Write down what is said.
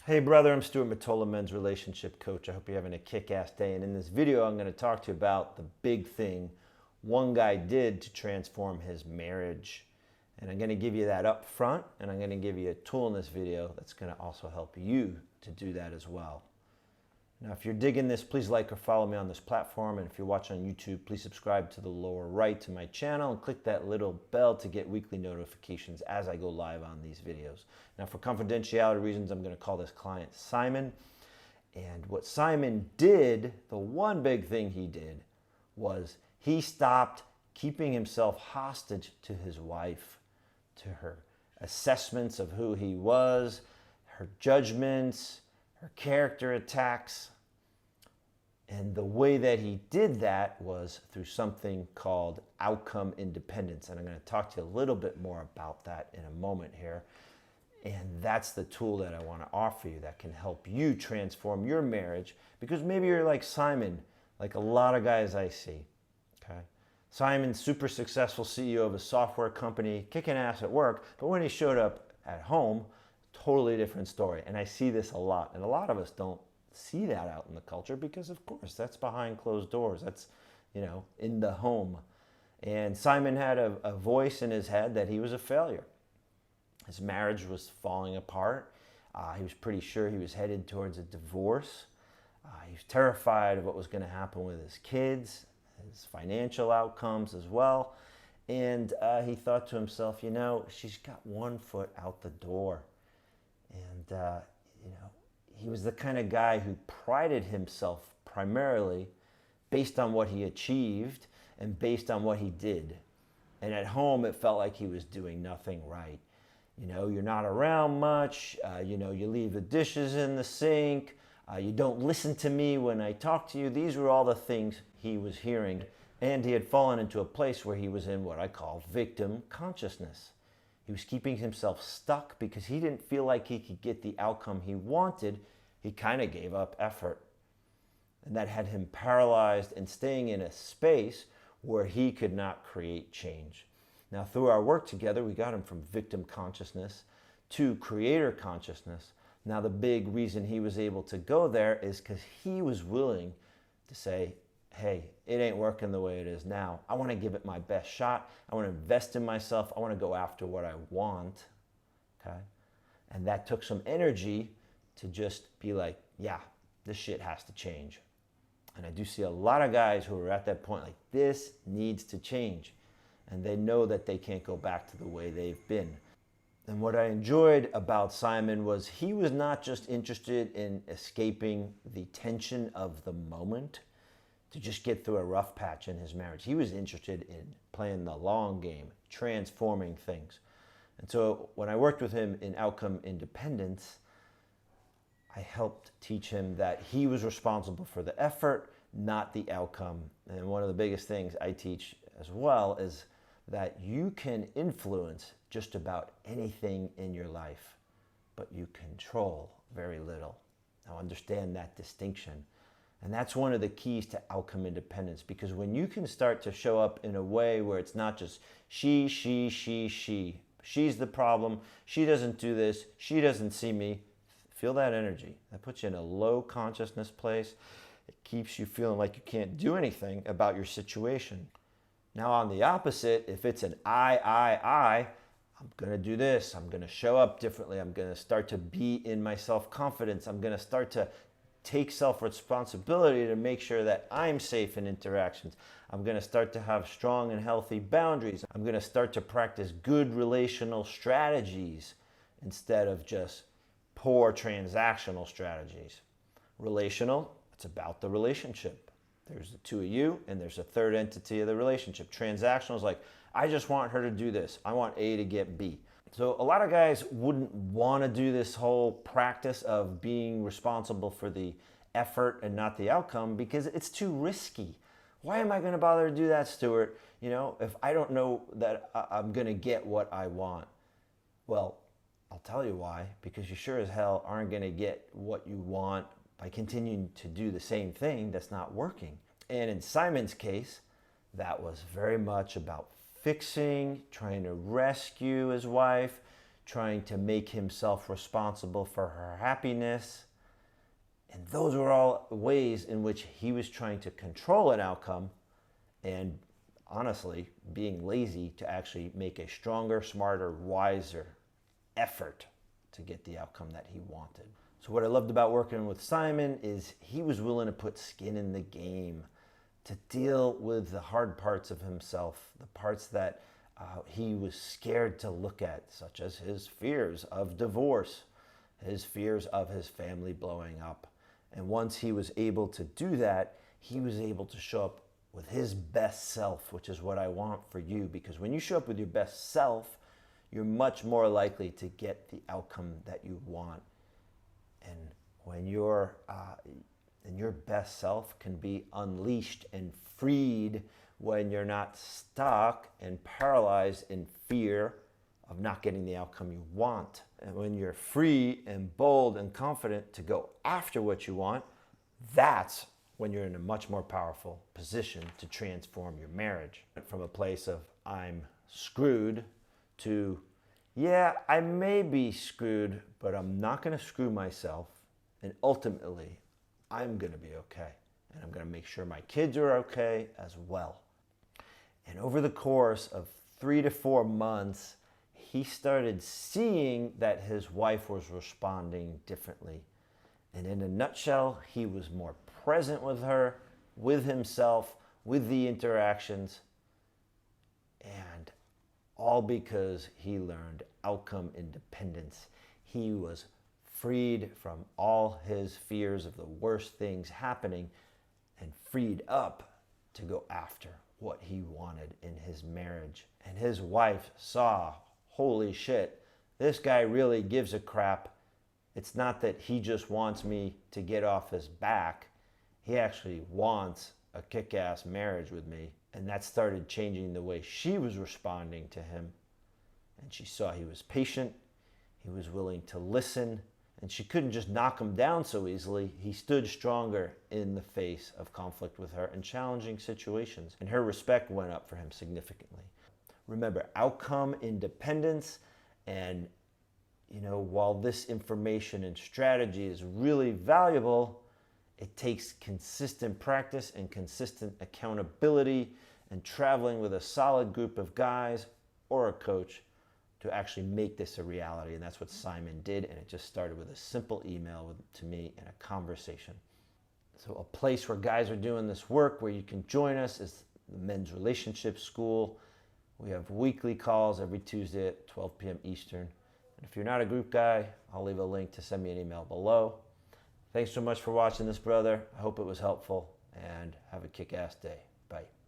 Hey brother, I'm Stuart Matola, men's relationship coach. I hope you're having a kick-ass day. And in this video, I'm going to talk to you about the big thing one guy did to transform his marriage. And I'm going to give you that up front, and I'm going to give you a tool in this video that's going to also help you to do that as well. Now, if you're digging this, please like or follow me on this platform. And if you're watching on YouTube, please subscribe to the lower right to my channel and click that little bell to get weekly notifications as I go live on these videos. Now, for confidentiality reasons, I'm going to call this client Simon. And what Simon did, the one big thing he did, was he stopped keeping himself hostage to his wife, to her assessments of who he was, her judgments, her character attacks. And the way that he did that was through something called outcome independence. And I'm going to talk to you a little bit more about that in a moment here. And that's the tool that I want to offer you that can help you transform your marriage, because maybe you're like Simon, like a lot of guys I see. Okay? Simon's super successful CEO of a software company, kicking ass at work, but when he showed up at home, totally different story. And I see this a lot. And a lot of us don't see that out in the culture because, of course, that's behind closed doors. That's, in the home. And Simon had a voice in his head that he was a failure. His marriage was falling apart. He was pretty sure he was headed towards a divorce. He was terrified of what was going to happen with his kids, his financial outcomes as well. And he thought to himself, she's got one foot out the door. And, he was the kind of guy who prided himself primarily based on what he achieved and based on what he did. And at home, it felt like he was doing nothing right. You're not around much. You leave the dishes in the sink. You don't listen to me when I talk to you. These were all the things he was hearing. And he had fallen into a place where he was in what I call victim consciousness. He was keeping himself stuck because he didn't feel like he could get the outcome he wanted. He kind of gave up effort. And that had him paralyzed and staying in a space where he could not create change. Now, through our work together, we got him from victim consciousness to creator consciousness. Now, the big reason he was able to go there is because he was willing to say, hey, it ain't working the way it is now. I want to give it my best shot. I want to invest in myself. I want to go after what I want. Okay? And that took some energy to just be like, yeah, this shit has to change. And I do see a lot of guys who are at that point like, this needs to change. And they know that they can't go back to the way they've been. And what I enjoyed about Simon was he was not just interested in escaping the tension of the moment to just get through a rough patch in his marriage. He was interested in playing the long game, transforming things. And so when I worked with him in outcome independence, I helped teach him that he was responsible for the effort, not the outcome. And one of the biggest things I teach as well is that you can influence just about anything in your life, but you control very little. Now understand that distinction. And that's one of the keys to outcome independence, because when you can start to show up in a way where it's not just she, she's the problem, she doesn't do this, she doesn't see me, feel that energy. That puts you in a low consciousness place. It keeps you feeling like you can't do anything about your situation. Now on the opposite, if it's an I'm going to do this, I'm going to show up differently, I'm going to start to be in my self-confidence, I'm going to start to take self-responsibility to make sure that I'm safe in interactions. I'm going to start to have strong and healthy boundaries. I'm going to start to practice good relational strategies instead of just poor transactional strategies. Relational, it's about the relationship. There's the two of you and there's a third entity of the relationship. Transactional is like, I just want her to do this. I want A to get B. So a lot of guys wouldn't want to do this whole practice of being responsible for the effort and not the outcome because it's too risky. Why am I going to bother to do that, Stuart? If I don't know that I'm going to get what I want. Well, I'll tell you why, because you sure as hell aren't going to get what you want by continuing to do the same thing that's not working. And in Simon's case, that was very much about fixing, trying to rescue his wife, trying to make himself responsible for her happiness. And those were all ways in which he was trying to control an outcome and honestly being lazy to actually make a stronger, smarter, wiser effort to get the outcome that he wanted. So what I loved about working with Simon is he was willing to put skin in the game, to deal with the hard parts of himself, the parts that he was scared to look at, such as his fears of divorce, his fears of his family blowing up. And once he was able to do that, he was able to show up with his best self, which is what I want for you. Because when you show up with your best self, you're much more likely to get the outcome that you want. And when your best self can be unleashed and freed, when you're not stuck and paralyzed in fear of not getting the outcome you want. And when you're free and bold and confident to go after what you want, that's when you're in a much more powerful position to transform your marriage. From a place of I'm screwed to, yeah, I may be screwed, but I'm not going to screw myself. And ultimately, I'm going to be okay. And I'm going to make sure my kids are okay as well. And over the course of 3 to 4 months, he started seeing that his wife was responding differently. And in a nutshell, he was more present with her, with himself, with the interactions, and all because he learned outcome independence. He was freed from all his fears of the worst things happening and freed up to go after what he wanted in his marriage. And his wife saw, holy shit, this guy really gives a crap. It's not that he just wants me to get off his back. He actually wants a kick-ass marriage with me. And that started changing the way she was responding to him. And she saw he was patient, he was willing to listen, and she couldn't just knock him down so easily. He stood stronger in the face of conflict with her and challenging situations. And her respect went up for him significantly. Remember, outcome independence, and while this information and strategy is really valuable, it takes consistent practice and consistent accountability and traveling with a solid group of guys or a coach to actually make this a reality. And that's what Simon did. And it just started with a simple email to me and a conversation. So a place where guys are doing this work, where you can join us, is the Men's Relationship School. We have weekly calls every Tuesday at 12 p.m. Eastern. And if you're not a group guy, I'll leave a link to send me an email below. Thanks so much for watching this, brother. I hope it was helpful, and have a kick-ass day. Bye.